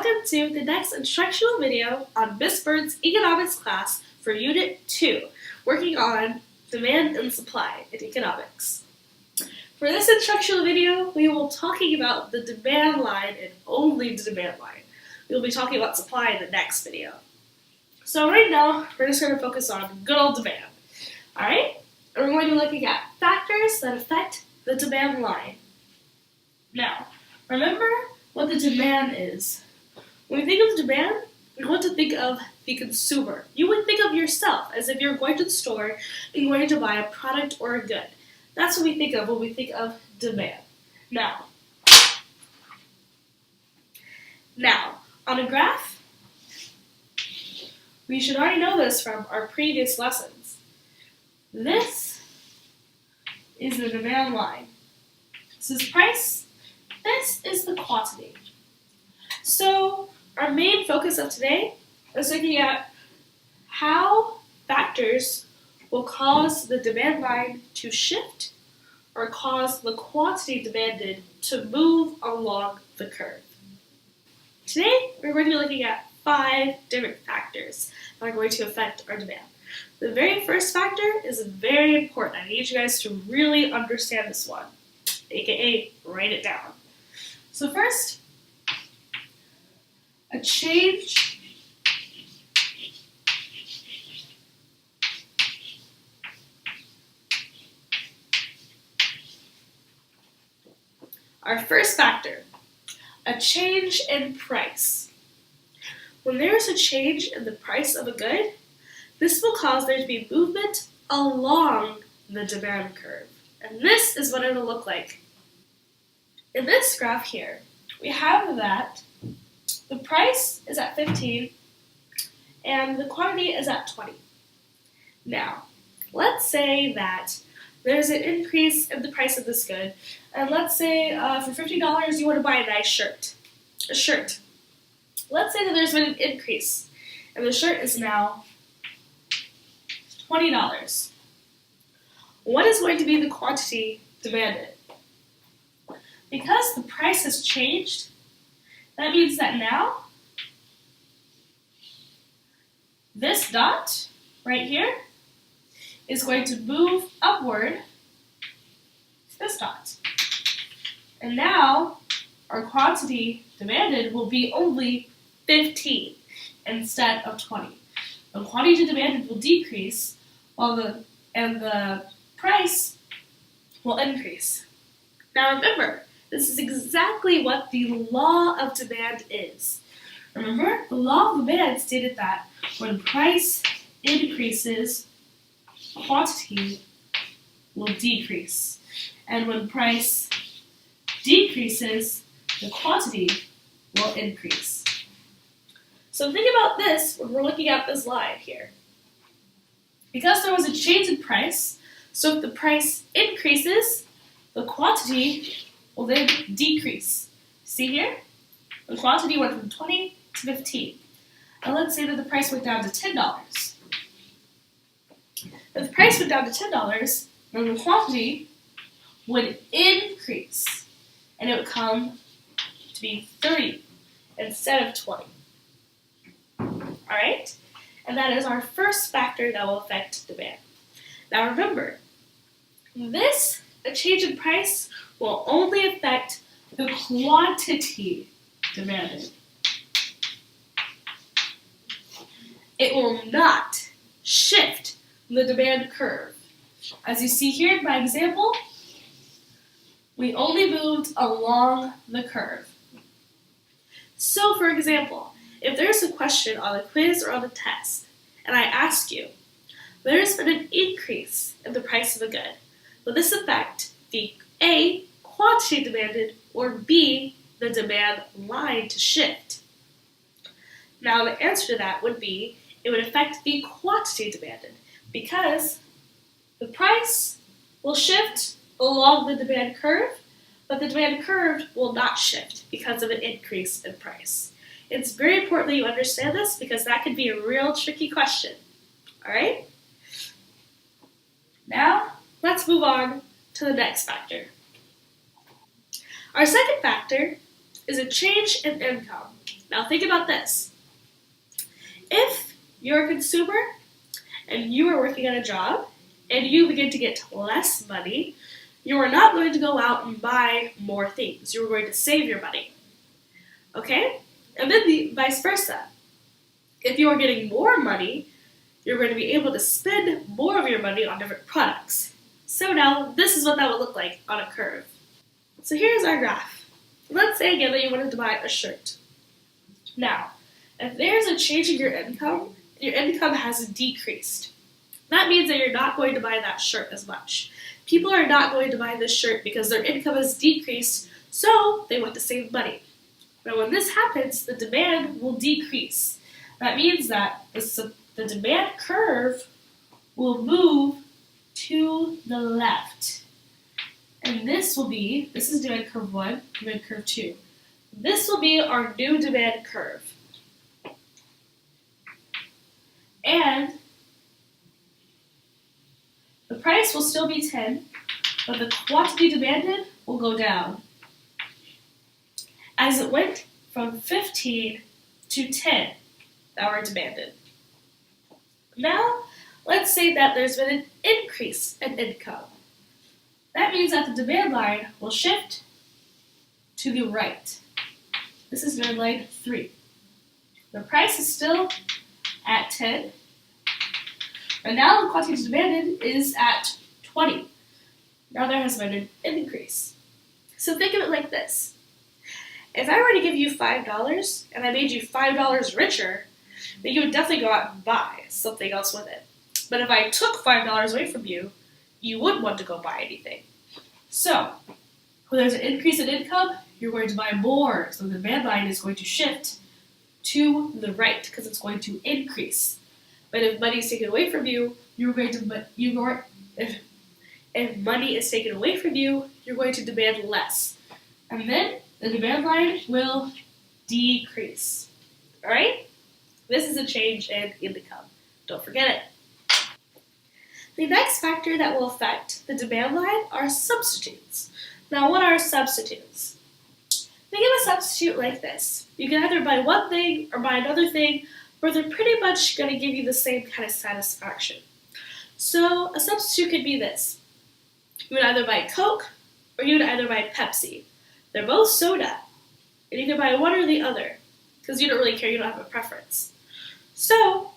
welcome to the next instructional video on Miss Bird's economics class for Unit 2, working on demand and supply in economics. For this instructional video, we will be talking about the demand line and only the demand line. We will be talking about supply in the next video. So right now, we're just going to focus on good old demand. Alright? And we're going to be looking at factors that affect the demand line. Now, remember what the demand is. When we think of demand, we want to think of the consumer. You would think of yourself as if you're going to the store and going to buy a product or a good. That's what we think of when we think of demand. Now, on a graph, we should already know this from our previous lessons. This is the demand line. This is price. This is the quantity. So our main focus of today is looking at how factors will cause the demand line to shift or cause the quantity demanded to move along the curve. Today, we're going to be looking at 5 different factors that are going to affect our demand. The very first factor is very important. I need you guys to really understand this one, aka write it down. So first, a change our first factor, a change in price. When there is a change in the price of a good, this will cause there to be movement along the demand curve. And this is what it will look like. In this graph here, we have that the price is at 15 and the quantity is at 20. Now, let's say that there's an increase in the price of this good, and let's say for $50 you want to buy a nice shirt. A shirt. Let's say that there's been an increase, and the shirt is now $20. What is going to be the quantity demanded? Because the price has changed, that means that now this dot right here is going to move upward to this dot. And now our quantity demanded will be only 15 instead of 20. The quantity demanded will decrease while the price will increase. Now remember, this is exactly what the law of demand is. Remember, the law of demand stated that when price increases, quantity will decrease. And when price decreases, the quantity will increase. So think about this when we're looking at this line here. Because there was a change in price, so if the price increases, the quantity will then decrease. See here? The quantity went from 20 to 15. And let's say that the price went down to $10. If the price went down to $10, then the quantity would increase. And it would come to be 30 instead of 20. Alright? And that is our first factor that will affect demand. Now remember, a change in price will only affect the quantity demanded. It will not shift the demand curve. As you see here in my example, we only moved along the curve. So for example, if there's a question on the quiz or on the test, and I ask you, there's been an increase in the price of a good, will this affect the A, quantity demanded, or B, the demand line to shift? Now the answer to that would be, it would affect the quantity demanded, because the price will shift along the demand curve, but the demand curve will not shift because of an increase in price. It's very important that you understand this because that could be a real tricky question. Alright? Now, let's move on to the next factor. Our second factor is a change in income. Now think about this. If you're a consumer and you are working at a job and you begin to get less money, you are not going to go out and buy more things. You're going to save your money. Okay? And then the vice versa. If you are getting more money, you're going to be able to spend more of your money on different products. So now, this is what that would look like on a curve. So here's our graph. Let's say again that you wanted to buy a shirt. Now, if there's a change in your income has decreased. That means that you're not going to buy that shirt as much. People are not going to buy this shirt because their income has decreased, so they want to save money. Now when this happens, the demand will decrease. That means that the demand curve will move to the left. And this is demand curve 1, demand curve 2. This will be our new demand curve. And the price will still be 10, but the quantity demanded will go down as it went from 15 to 10 that were demanded. Now, let's say that there's been an increase in income. That means that the demand line will shift to the right. This is demand line 3. The price is still at 10, and now the quantity demanded is at 20. Now there has been an increase. So think of it like this. If I were to give you $5 and I made you $5 richer, then you would definitely go out and buy something else with it. But if I took $5 away from you, you wouldn't want to go buy anything. So, when there's an increase in income, you're going to buy more. So the demand line is going to shift to the right because it's going to increase. But if money is taken away from you, if money is taken away from you, you're going to demand less. And then the demand line will decrease. Alright? This is a change in income. Don't forget it. The next factor that will affect the demand line are substitutes. Now, what are substitutes? Think of a substitute like this. You can either buy one thing or buy another thing, but they're pretty much going to give you the same kind of satisfaction. So, a substitute could be this. You would either buy Coke or you would either buy Pepsi. They're both soda, and you can buy one or the other because you don't really care, you don't have a preference. So,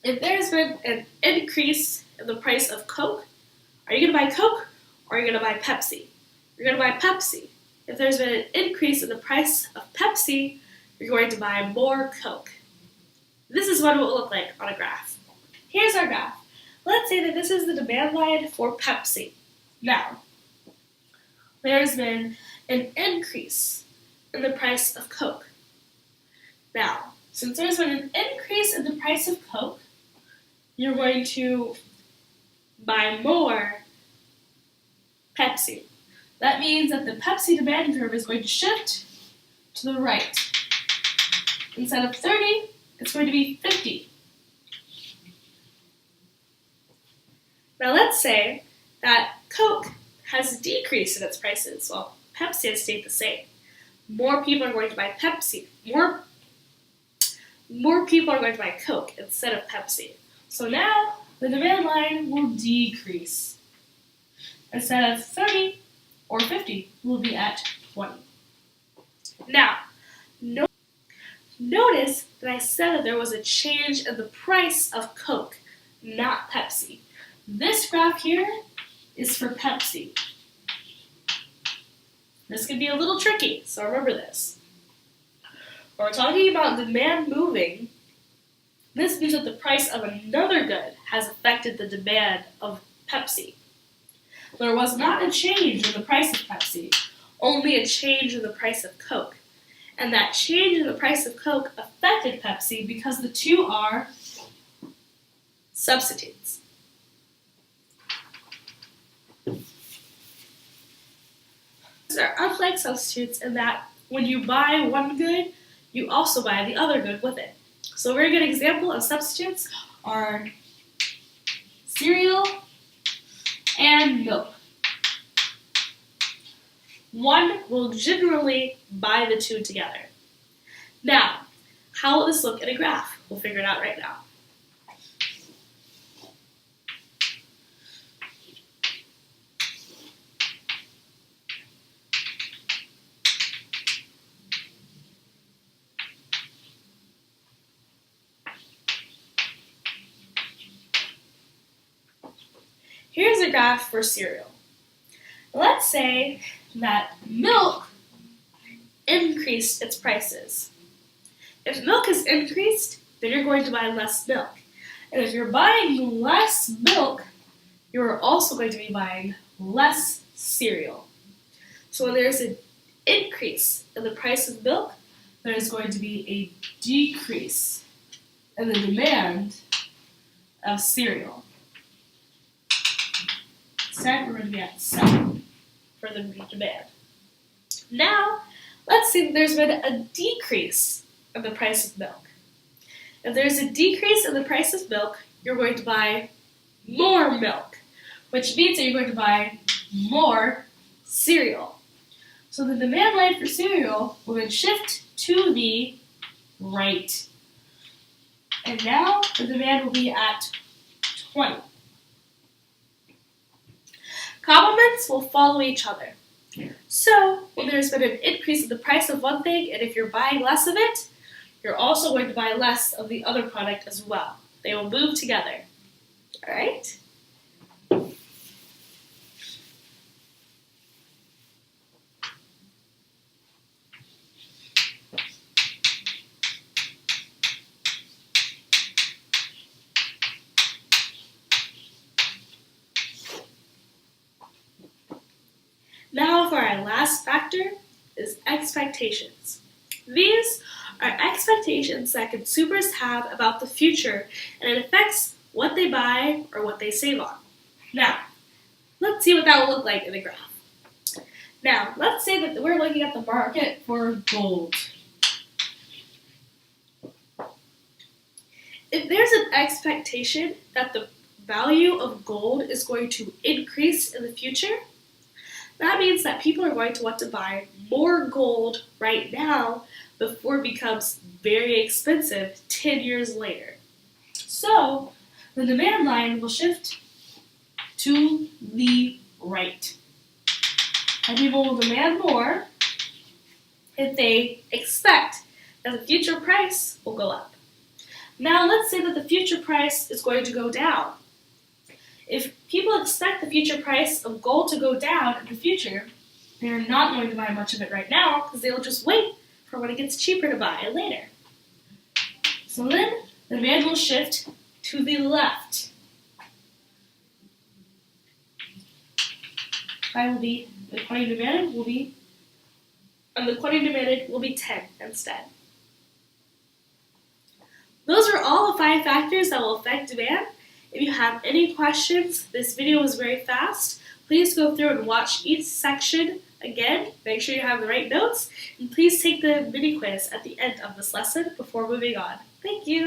if there's been an increase in the price of Coke, are you going to buy Coke or are you going to buy Pepsi? You're going to buy Pepsi. If there's been an increase in the price of Pepsi, you're going to buy more Coke. This is what it will look like on a graph. Here's our graph. Let's say that this is the demand line for Pepsi. Now, there's been an increase in the price of Coke. Now, since there's been an increase in the price of Coke, you're going to buy more Pepsi. That means that the Pepsi demand curve is going to shift to the right. Instead of 30, it's going to be 50. Now let's say that Coke has decreased in its prices while Pepsi has stayed the same. More people are going to buy Pepsi. More people are going to buy Coke instead of Pepsi. So now the demand line will decrease. Instead of 30 or 50, we'll be at 20. Now, notice that I said that there was a change in the price of Coke, not Pepsi. This graph here is for Pepsi. This can be a little tricky, so remember this. When we're talking about demand moving, this means that the price of another good has affected the demand of Pepsi. There was not a change in the price of Pepsi, only a change in the price of Coke. And that change in the price of Coke affected Pepsi because the two are substitutes. They're unlike substitutes in that when you buy one good, you also buy the other good with it. So a very good example of substitutes are cereal and milk. One will generally buy the two together. Now, how will this look in a graph? We'll figure it out right now. Here's a graph for cereal. Let's say that milk increased its prices. If milk has increased, then you're going to buy less milk. And if you're buying less milk, you're also going to be buying less cereal. So when there's an increase in the price of milk, there is going to be a decrease in the demand of cereal. Instead, we're going to be at 7 for the demand. Now, let's say that there's been a decrease in the price of milk. If there's a decrease in the price of milk, you're going to buy more milk, which means that you're going to buy more cereal. So the demand line for cereal will then shift to the right. And now the demand will be at 20. Complements will follow each other. So, when there's been an increase in the price of one thing, and if you're buying less of it, you're also going to buy less of the other product as well. They will move together. Alright? Now for our last factor is expectations. These are expectations that consumers have about the future, and it affects what they buy or what they save on. Now, let's see what that will look like in the graph. Now, let's say that we're looking at the market for gold. If there's an expectation that the value of gold is going to increase in the future, that means that people are going to want to buy more gold right now before it becomes very expensive 10 years later. So, the demand line will shift to the right. And people will demand more if they expect that the future price will go up. Now, let's say that the future price is going to go down. If people expect the future price of gold to go down in the future, they're not going to buy much of it right now because they'll just wait for when it gets cheaper to buy it later. So then the demand will shift to the left. The quantity demanded will be 10 instead. Those are all the 5 factors that will affect demand. If you have any questions, this video was very fast. Please go through and watch each section again. Make sure you have the right notes. And please take the mini quiz at the end of this lesson before moving on. Thank you.